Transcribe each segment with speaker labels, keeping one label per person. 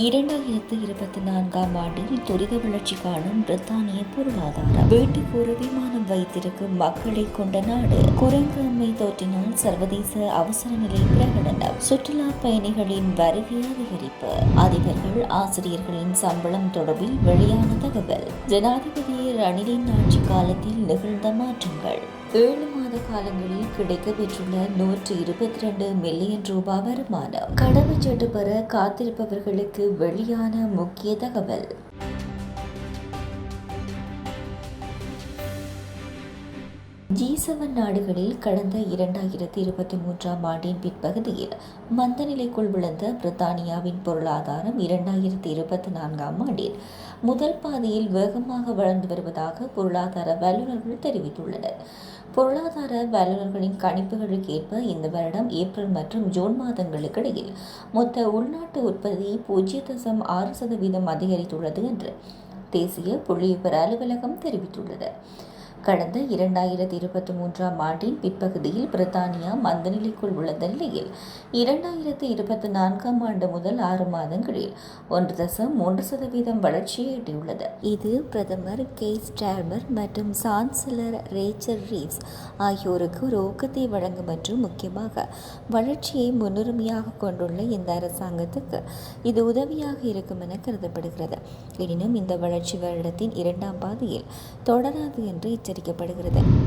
Speaker 1: 2024ஆம் ஆண்டில் துரித வளர்ச்சி காணும் பிரித்தானிய பொருளாதாரம். வீட்டுக்கு ஒரு விமானம் வைத்திருக்கும் மக்களை கொண்ட நாடு. குரங்கு அம்மை தொற்றினால் சர்வதேச அவசர நிலை பிரகடனம். சுற்றுலா பயணிகளின் வருகை அதிகரிப்பு. அதிபர்கள் ஆசிரியர்களின் சம்பளம் தொடர்பில் வெளியான தகவல். ஜனாதிபதி ரணிலின் ஆட்சி காலத்தில் நிகழ்ந்த மாற்றங்கள். 7 மாத காலங்களில் கிடைக்க பெற்றுள்ள 122 மில்லியன் ரூபாய் வருமானம். கடவுச்சீட்டு பெற காத்திருப்பவர்களுக்கு வெளியான முக்கிய தகவல். G7 நாடுகளில் கடந்த 2023ஆம் ஆண்டின் பிற்பகுதியில் மந்த நிலைக்குள் விழுந்த பிரித்தானியாவின் பொருளாதாரம் 2024ஆம் ஆண்டின் முதல் பாதியில் வேகமாக வளர்ந்து வருவதாக பொருளாதார வல்லுநர்கள் தெரிவித்துள்ளனர். பொருளாதார வல்லுநர்களின் கணிப்புகளுக்கு ஏற்ப இந்த வருடம் ஏப்ரல் மற்றும் ஜூன் மாதங்களுக்கு இடையில் மொத்த உள்நாட்டு உற்பத்தி 0.6% அதிகரித்துள்ளது என்று தேசிய புள்ளிவிவர அலுவலகம் தெரிவித்துள்ளது. கடந்த 2023ஆம் ஆண்டின் பிற்பகுதியில் பிரித்தானியா மந்தநிலைக்குள் விழுந்த நிலையில் 2024ஆம் ஆண்டு முதல் 6 மாதங்களில் 1.3% வளர்ச்சியை எட்டியுள்ளது. இது பிரதமர் கெய்ர் ஸ்டார்மர் மற்றும் சான்சலர் ரேச்சல் ரீவ்ஸ் ஆகியோருக்கு ஒரு ஊக்கத்தை வழங்கும் மற்றும் முக்கியமாக வளர்ச்சியை முன்னுரிமையாக கொண்டுள்ள இந்த அரசாங்கத்துக்கு இது உதவியாக இருக்கும் என கருதப்படுகிறது. எனினும் இந்த வளர்ச்சி வருடத்தின் 2ஆம் பாதியில் தொடராது என்று எச்சரிக்கப்படுகிறது.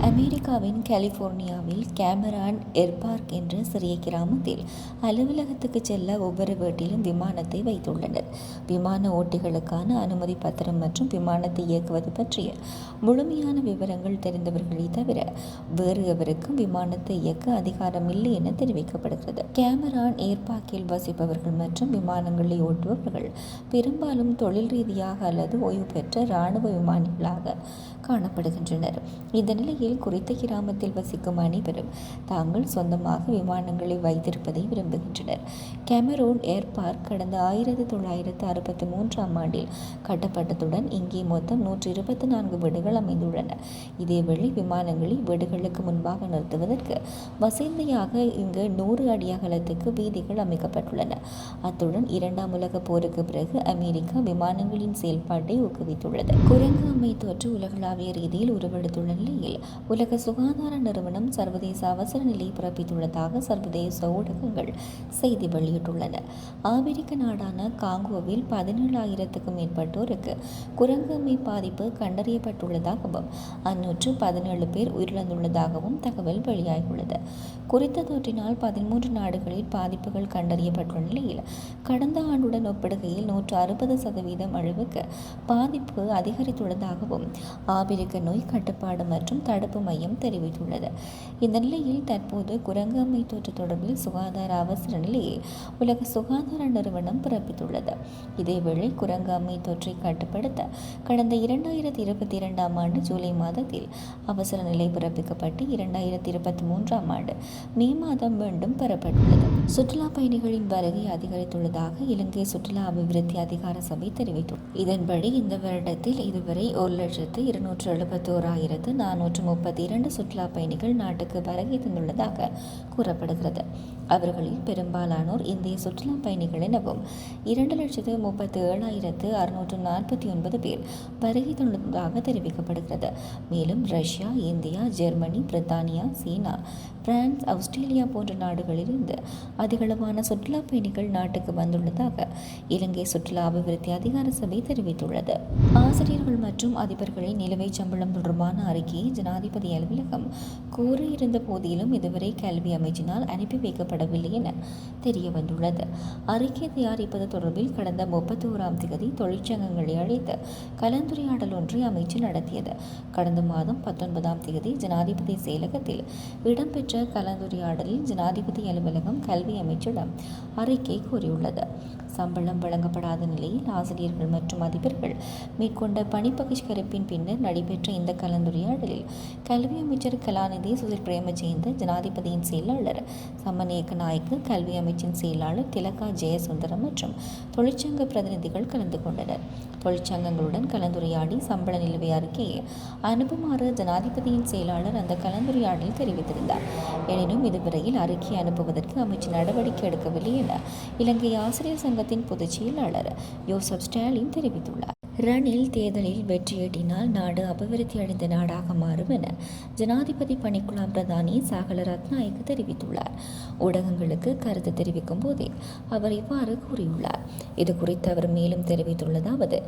Speaker 1: அமெரிக்காவின் கலிபோர்னியாவில் கேமரான் ஏர்பார்க் என்ற சிறிய கிராமத்தில் அலுவலகத்துக்கு செல்ல ஒவ்வொரு வீட்டிலும் விமானத்தை வைத்துள்ளனர். விமான ஓட்டிகளுக்கான அனுமதி பத்திரம் மற்றும் விமானத்தை இயக்குவது பற்றிய முழுமையான விவரங்கள் தெரிந்தவர்களை தவிர வேறு எவருக்கும் விமானத்தை இயக்க அதிகாரம் இல்லை என தெரிவிக்கப்படுகிறது. கேமரான் ஏர்பார்க்கில் வசிப்பவர்கள் மற்றும் விமானங்களை ஓட்டுபவர்கள் பெரும்பாலும் தொழில் ரீதியாக அல்லது ஓய்வு பெற்ற இராணுவ விமானிகளாக காணப்படுகின்றனர். இந்த நிலையில் குறித்த கிராமத்தில் வசிக்கும் அனைவரும் தாங்கள் சொந்தமாக விமானங்களை வைத்திருப்பதை விரும்புகின்றனர். கேமரூன் ஏர்பார்க் கடந்த 1963ஆம் ஆண்டில் கட்டப்பட்டதுடன் இங்கே மொத்தம் 124 வீடுகள் அமைந்துள்ளன. இதேவேளை விமானங்களை வீடுகளுக்கு முன்பாக நிறுத்துவதற்கு வசதியாக இங்கு 100 அடி அகலத்துக்கு வீதிகள் அமைக்கப்பட்டுள்ளன. அத்துடன் 2ஆம் உலக போருக்கு பிறகு அமெரிக்கா விமானங்களின் செயல்பாட்டை ஊக்குவித்துள்ளது. குரங்கு அம்மை தொற்று உலகளாவிய ரீதியில் உருவெடுத்துள்ள நிலையில் உலக சுகாதார நிறுவனம் சர்வதேச அவசர நிலை பிறப்பித்துள்ளதாக சர்வதேச ஊடகங்கள் செய்தி வெளியிட்டுள்ளன. ஆப்பிரிக்க நாடான காங்கோவில் 17,000க்கும் மேற்பட்டோருக்கு குரங்கு அம்மை பாதிப்பு கண்டறியப்பட்டுள்ளதாகவும் 517 பேர் உயிரிழந்துள்ளதாகவும் தகவல் வெளியாகியுள்ளது. குறித்த தொற்றினால் 13 நாடுகளில் பாதிப்புகள் கண்டறியப்பட்டுள்ள நிலையில் கடந்த ஆண்டுடன் ஒப்பிடுகையில் 160% அளவுக்கு பாதிப்பு அதிகரித்துள்ளதாகவும் ஆப்பிரிக்க நோய் கட்டுப்பாடு மற்றும் தடுப்பு மையம் தெரிவித்துள்ளது. இந்த நிலையில் தற்போது குரங்கு அம்மை தொற்று தொடர்பில் சுகாதார அவசர நிலையை உலக சுகாதார நிறுவனம் பிறப்பித்துள்ளது. இதேவேளை குரங்கு அம்மை தொற்றை கட்டுப்படுத்த கடந்த 2022ஆம் ஆண்டு ஜூலை மாதத்தில் அவசர நிலை பிறப்பிக்கப்பட்டு 2023ஆம் ஆண்டு மே மாதம் மீண்டும் பெறப்பட்டுள்ளது. சுற்றுலா பயணிகளின் வருகை அதிகரித்துள்ளதாக இலங்கை சுற்றுலா அபிவிருத்தி அதிகார சபை தெரிவித்துள்ளது. இதன்படி இந்த வருடத்தில் இதுவரை 1,71,432 சுற்றுலா பயணிகள் நாட்டுக்கு வருகை தந்துள்ளதாக கூறப்படுகிறது. அவர்களில் பெரும்பாலானோர் இந்திய சுற்றுலா பயணிகள் எனவும் 2,37,649 பேர் வருகை தந்துள்ளதாக தெரிவிக்கப்படுகிறது. மேலும் ரஷ்யா, இந்தியா, ஜெர்மனி, பிரித்தானியா, சீனா, பிரான்ஸ், ஆஸ்திரேலியா போன்ற நாடுகளிலிருந்து அதிகளவான சுற்றுலா பயணிகள் நாட்டுக்கு வந்துள்ளதாக இலங்கை சுற்றுலா அபிவிருத்தி அதிகார சபை தெரிவித்துள்ளது. ஆசிரியர்கள் மற்றும் அதிபர்களின் நிலுவைச் சம்பளம் தொடர்பான அறிக்கையை ஜனாதிபதி அலுவலகம் கோரியிருந்த போதிலும் இதுவரை கல்வி அமைச்சினால் அனுப்பி வைக்கப்படவில்லை என தெரிய வந்துள்ளது. அறிக்கை தயாரிப்பது தொடர்பில் கடந்த 31ஆம் தேதி தொழிற்சங்கங்களை அழைத்து கலந்துரையாடல் ஒன்றை அமைச்சு நடத்தியது. கடந்த மாதம் 19ஆம் தேதி ஜனாதிபதி செயலகத்தில் இடம்பெற்ற கலந்துரையாடலில் ஜனாதிபதி அலுவலகம் கல்வி அமைச்சிடம் அறிக்கை கோரியுள்ளது. சம்பளம் வழங்கப்படாத நிலையில் ஆசிரியர்கள் மற்றும் அதிபர்கள் மேற்கொண்ட பணி பகிஷ்கரிப்பின் பின்னர் நடைபெற்ற இந்த கலந்துரையாடலில் கல்வி அமைச்சர் கலாநிதி சுசில் பிரேமஜயந்த, ஜனாதிபதியின் செயலாளர் சமநேக திலக்கநாயக்கு, கல்வி அமைச்சின் செயலாளர் திலகா ஜெயசுந்தரம் மற்றும் தொழிற்சங்க பிரதிநிதிகள் கலந்து கொண்டனர். தொழிற்சங்கங்களுடன் கலந்துரையாடி சம்பள நிலுவை அறிக்கையை அனுப்புமாறு ஜனாதிபதியின் செயலாளர் அந்த கலந்துரையாடலில் தெரிவித்திருந்தார். எனினும் இதுவரையில் அறிக்கை அனுப்புவதற்கு அமைச்சர் நடவடிக்கை எடுக்கவில்லை என இலங்கை ஆசிரியர் சங்கத்தின் பொதுச் செயலாளர் யோசப் ஸ்டாலின் தெரிவித்துள்ளார். ரணில் தேர்தலில் வெற்றியீட்டினால் நாடு அபிவிருத்தி அடைந்த நாடாக மாறும் என ஜனாதிபதி பணிக்குழாம் பிரதானி சாகல ரத்நாயக்க தெரிவித்துள்ளார். ஊடகங்களுக்கு கருத்து தெரிவிக்கும் போதே அவர் இவ்வாறு கூறியுள்ளார். இது குறித்து அவர் மேலும் தெரிவித்துள்ளதாவது: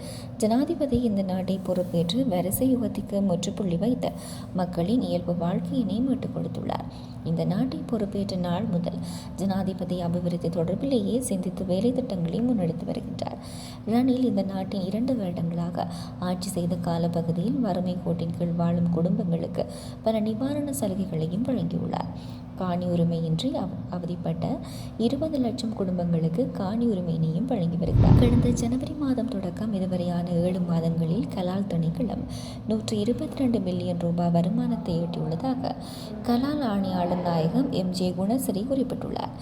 Speaker 1: ஜனாதிபதி இந்த நாட்டை பொறுப்பேற்று வரிசை யுகத்திற்கு முற்றுப்புள்ளி வைத்த மக்களின் இயல்பு வாழ்க்கையினை மீட்டுக் கொடுத்துள்ளார். இந்த நாட்டை பொறுப்பேற்ற நாள் முதல் ஜனாதிபதி அபிவிருத்தி தொடர்பிலேயே சிந்தித்து வேலை திட்டங்களை முன்னெடுத்து வருகின்றார். ரணில் இந்த நாட்டின் 2 வருடங்களாக ஆட்சி செய்த காலப்பகுதியில் வறுமை கோட்டின் கீழ் வாழும் குடும்பங்களுக்கு பல நிவாரண சலுகைகளையும் வழங்கியுள்ளார். காணி உரிமையின்றி அவதிப்பட்ட 20 லட்சம் குடும்பங்களுக்கு காணி உரிமையினையும் வழங்கி வருகிறார். கடந்த ஜனவரி மாதம் தொடக்கம் இதுவரையான 7 மாதங்களில் கலால் திணைக்களம் 122 மில்லியன் ரூபாய் வருமானத்தை ஈட்டியுள்ளதாக கலால் ஆணையாளர் நாயகம் MJ குணசிறி குறிப்பிட்டுள்ளார்.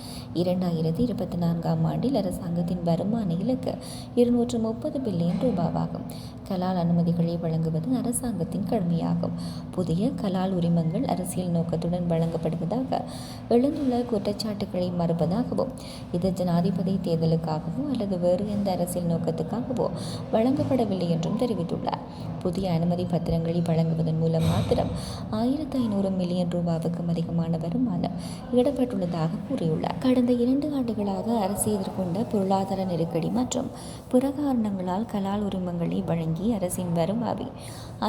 Speaker 1: 2024ஆம் ஆண்டில் அரசாங்கத்தின் வருமான இலக்கு 230 பில்லியன் ரூபாவாகும். கலால் அனுமதிகளை வழங்குவது அரசாங்கத்தின் கடமையாகும். புதிய கலால் உரிமங்கள் அரசியல் நோக்கத்துடன் வழங்கப்படுவதாக எழுந்துள்ள குற்றச்சாட்டுகளை மறுப்பதாகவும், இது ஜனாதிபதி தேர்தலுக்காகவோ அல்லது வேறு எந்த அரசியல் நோக்கத்துக்காகவோ வழங்கப்படவில்லை என்றும் தெரிவித்துள்ளார். புதிய அனுமதி பத்திரங்களை வழங்குவதன் மூலம் மாத்திரம் 1500 மில்லியன் ரூபாவுக்கும் அதிகமான வருமானம் ஈடப்பட்டுள்ளதாக கூறியுள்ளார். கடந்த 2 ஆண்டுகளாக அரசு எதிர்கொண்ட பொருளாதார நெருக்கடி மற்றும் பிற காரணங்களால் கலால் உரிமங்களை வழங்கி அரசின் வருவாயை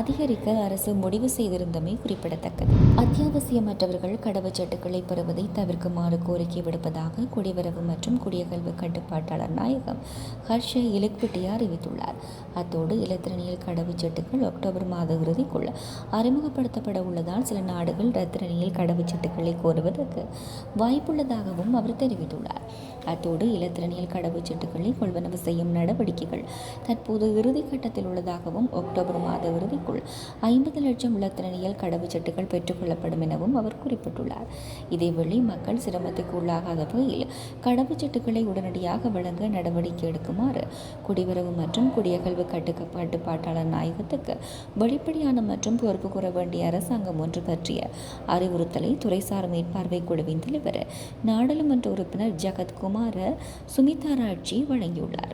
Speaker 1: அதிகரிக்க அரசு முடிவு செய்திருந்தமை குறிப்பிடத்தக்கது. அத்தியாவசியமற்றவர்கள் கடவுச்சீட்டுகளை பெறுவதை தவிர்க்குமாறு கோரிக்கை விடுப்பதாக குடிவரவு மற்றும் குடியகல்வு கட்டுப்பாட்டாளர் நாயகம் ஹர்ஷ இலக்பிட்டியா அறிவித்துள்ளார். அத்தோடு இலத்திரனியல் கடவுச்சீட்டுகள் அக்டோபர் மாத இறுதிக்குள் அறிமுகப்படுத்தப்பட உள்ளதால் சில நாடுகள் இரத்திரனியல் கடவுச்சீட்டுகளை கோருவதற்கு வாய்ப்புள்ளதாகவும் அவர் தெரிவித்துள்ளார். அத்தோடு இலத்திரனியல் கடவுச்சீட்டுகளை கொள்வனவு செய்யும் நடவடிக்கைகள் தற்போது இறுதி கட்டத்தில் உள்ளதாகவும் அக்டோபர் மாத இறுதிக்குள் 50 லட்சம் இலத்திரனியல் கடவுச்சீட்டுகள் பெற்றுக்கொள்ளப்படும் எனவும் அவர் குறிப்பிட்டுள்ளார். இதேவேளை மக்கள் சிரமத்துக்கு உள்ளாகாத வகையில் கடவுச்சீட்டுகளை உடனடியாக வழங்க நடவடிக்கை எடுக்குமாறு குடிவரவு மற்றும் குடியகல்வு கட்டுப்பாட்டாளர் நாயகத்துக்கு வெளிப்படையான மற்றும் பொறுப்பு கூற வேண்டிய அரசாங்கம் ஒன்று பற்றிய அறிவுறுத்தலை துறைசார் மேற்பார்வை குழுவின் தலைவர் நாடாளுமன்ற உறுப்பினர் ஜகத் குமார சுமிதாராட்சி வழங்கியுள்ளார்.